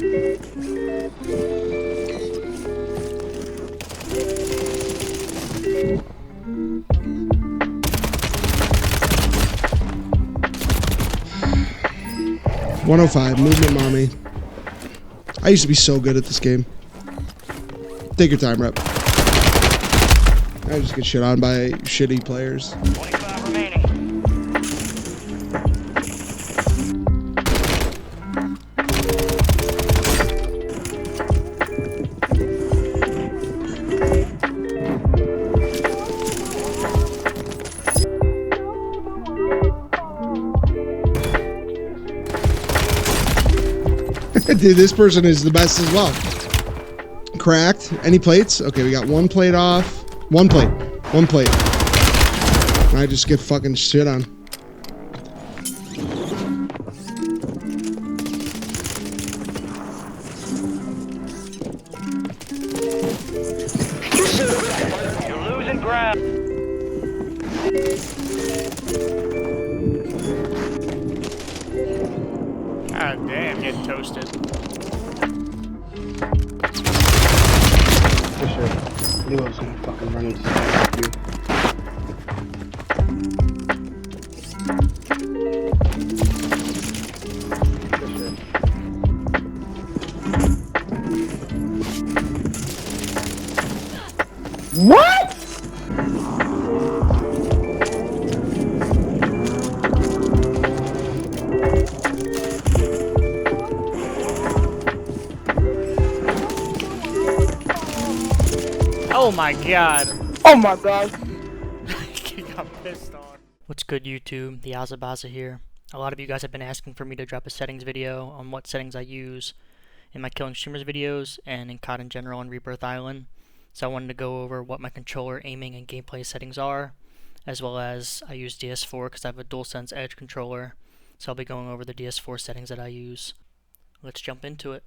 .105 movement, mommy. I used to be so good at this game. Take your time, rep. I just get shit on by shitty players. 25 remaining. Dude, this person is the best as well. Cracked. Any plates? Okay, we got one plate off. One plate. One plate. I just get fucking shit on. You're losing ground. God damn, getting toasted. For sure. Knew I was gonna fucking run into you. For sure. What? Oh my god. Oh my god. He got pissed on. What's good, YouTube? The Azabaza here. A lot of you guys have been asking for me to drop a settings video on what settings I use in my Killing Streamers videos and in COD in general and Rebirth Island. So I wanted to go over what my controller aiming and gameplay settings are, as well as I use DS4 because I have a DualSense Edge controller. So I'll be going over the DS4 settings that I use. Let's jump into it.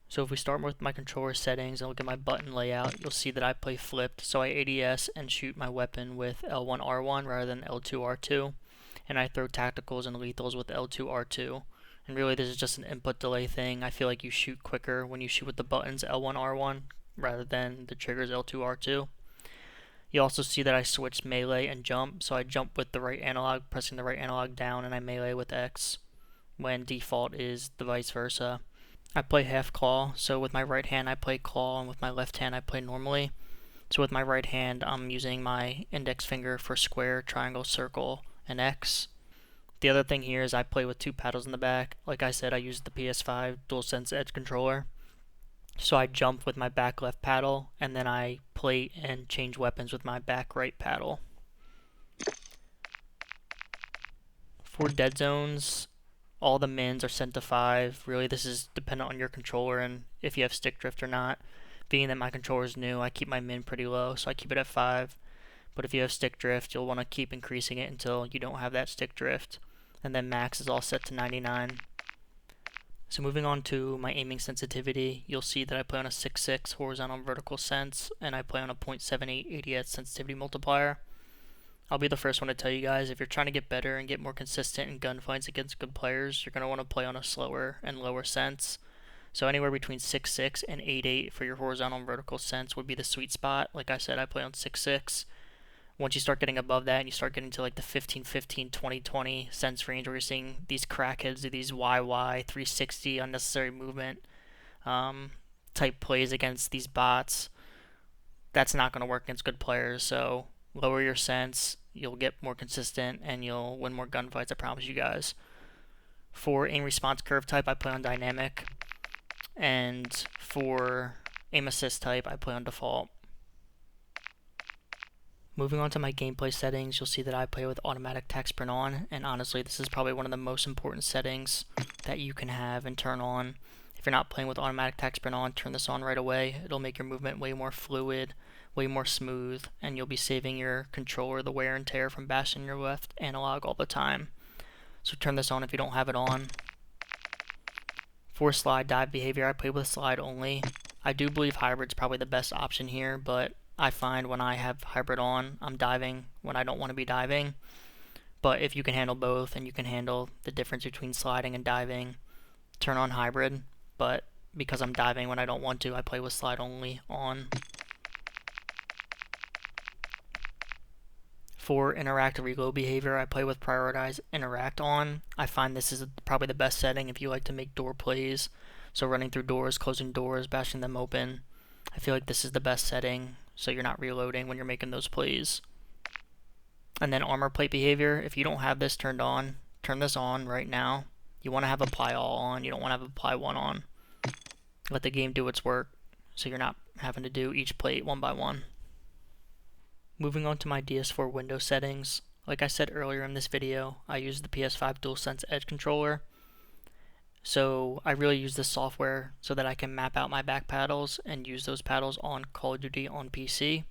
So if we start with my controller settings and look at my button layout, you'll see that I play flipped. So I ADS and shoot my weapon with L1R1 rather than L2R2. And I throw tacticals and lethals with L2R2. And really this is just an input delay thing. I feel like you shoot quicker when you shoot with the buttons L1R1 rather than the triggers L2R2. You also see that I switch melee and jump. So I jump with the right analog, pressing the right analog down, and I melee with X, when default is the vice versa. I play half claw, so with my right hand I play claw and with my left hand I play normally. So with my right hand I'm using my index finger for square, triangle, circle, and X. The other thing here is I play with two paddles in the back. Like I said, I use the PS5 DualSense Edge controller. So I jump with my back left paddle, and then I plate and change weapons with my back right paddle. For dead zones, all the mins are set to 5. Really, this is dependent on your controller and if you have stick drift or not. Being that my controller is new, I keep my min pretty low, so I keep it at 5. But if you have stick drift, you'll want to keep increasing it until you don't have that stick drift. And then max is all set to 99. So moving on to my aiming sensitivity, you'll see that I play on a 6.6 horizontal and vertical sense, and I play on a 0.78 ADS sensitivity multiplier. I'll be the first one to tell you guys, if you're trying to get better and get more consistent in gunfights against good players, you're going to want to play on a slower and lower sense. So anywhere between 6.6 and 8.8 for your horizontal and vertical sense would be the sweet spot. Like I said, I play on 6.6. Once you start getting above that and you start getting to like the 15-15, 20-20 sense range where you're seeing these crackheads do these YY, 360, unnecessary movement type plays against these bots, that's not going to work against good players. So lower your sense, you'll get more consistent, and you'll win more gunfights, I promise you guys. For aim response curve type, I play on dynamic, and for aim assist type, I play on default. Moving on to my gameplay settings, you'll see that I play with automatic tac sprint on, and honestly this is probably one of the most important settings that you can have and turn on. If you're not playing with automatic tac sprint on, turn this on right away. It'll make your movement way more fluid, way more smooth, and you'll be saving your controller the wear and tear from bashing your left analog all the time. So turn this on if you don't have it on. For slide dive behavior, I play with slide only. I do believe hybrid's probably the best option here, but I find when I have hybrid on, I'm diving when I don't want to be diving. But if you can handle both and you can handle the difference between sliding and diving, turn on hybrid. But because I'm diving when I don't want to. I play with slide only on. For interactive reload behavior, I play with prioritize interact on. I find this is probably the best setting if you like to make door plays. So running through doors, closing doors, bashing them open. I feel like this is the best setting so you're not reloading when you're making those plays. And then armor plate behavior, if you don't have this turned on, turn this on right now. You want to have apply all on, you don't want to have apply one on. Let the game do its work so you're not having to do each plate one by one. Moving on to my DS4 window settings, like I said earlier in this video, I use the PS5 DualSense Edge controller. So I really use this software so that I can map out my back paddles and use those paddles on Call of Duty on PC.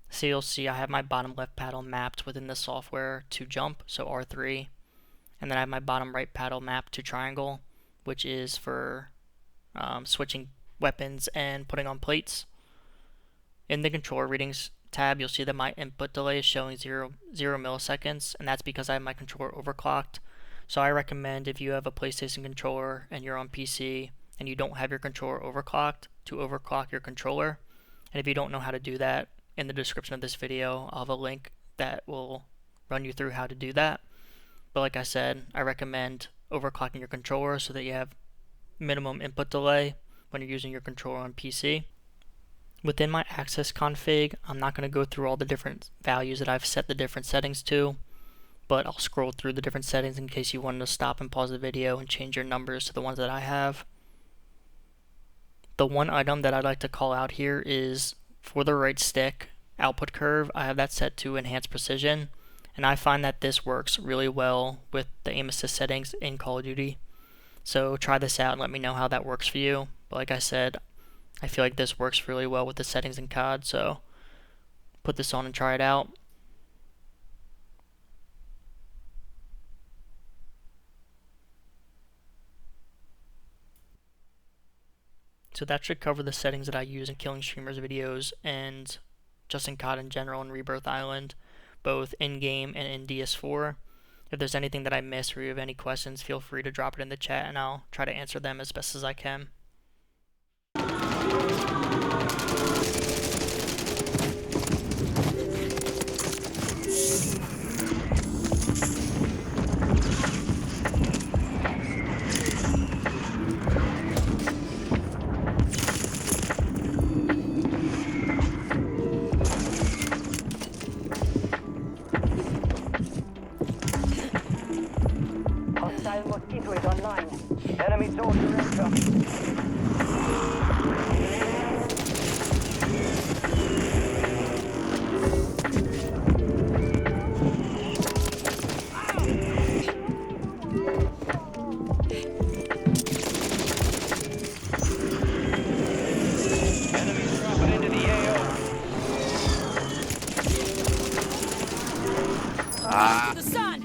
So you'll see I have my bottom left paddle mapped within the software to jump, so R3. And then I have my bottom right paddle mapped to triangle, which is for switching weapons and putting on plates. In the controller readings tab, you'll see that my input delay is showing 0 milliseconds, and that's because I have my controller overclocked. So I recommend if you have a PlayStation controller and you're on PC and you don't have your controller overclocked, to overclock your controller. And if you don't know how to do that, in the description of this video, I'll have a link that will run you through how to do that. But like I said, I recommend overclocking your controller so that you have minimum input delay when you're using your controller on PC. Within my access config, I'm not going to go through all the different values that I've set the different settings to, but I'll scroll through the different settings in case you wanted to stop and pause the video and change your numbers to the ones that I have. The one item that I'd like to call out here is for the right stick output curve. I have that set to enhance precision, and I find that this works really well with the aim assist settings in Call of Duty. So try this out and let me know how that works for you. But like I said, I feel like this works really well with the settings in COD, so put this on and try it out. So that should cover the settings that I use in Killing Streamers videos and just in COD in general and Rebirth Island, both in-game and in DS4. If there's anything that I missed or you have any questions, feel free to drop it in the chat and I'll try to answer them as best as I can. Hostile mosquito is online. Enemy soldier incoming. Enemies dropping into the AO. The sun!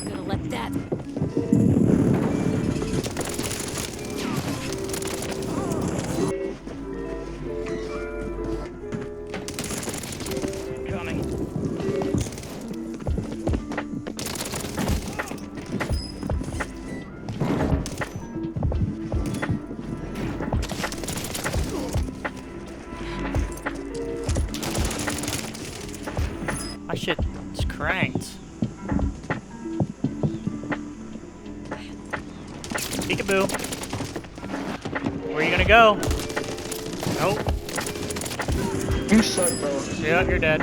Gonna let that. Coming. My shit is cranked. Peekaboo. Where are you gonna go? Nope. You suck, bro. Yeah, you're dead.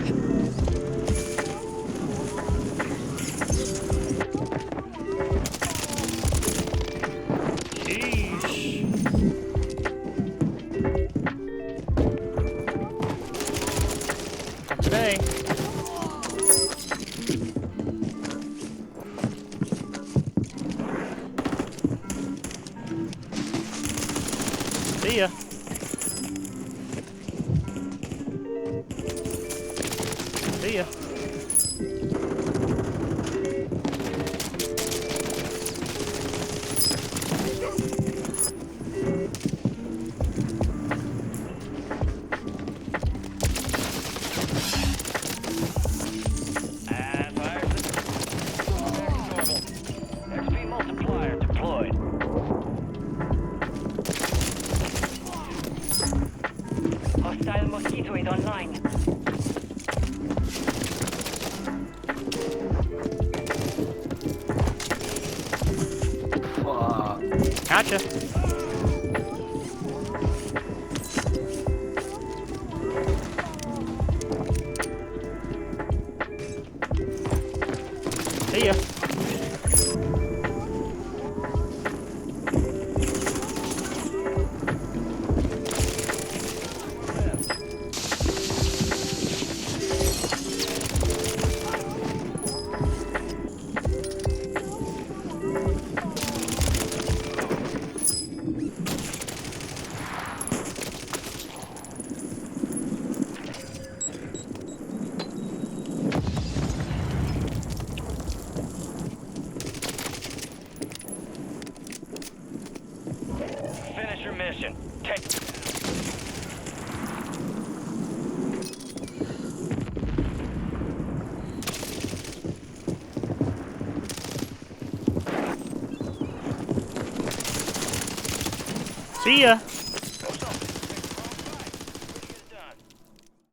Sheesh. Not today. See ya. See ya. Gotcha. See ya. Finish your mission. Take. See ya.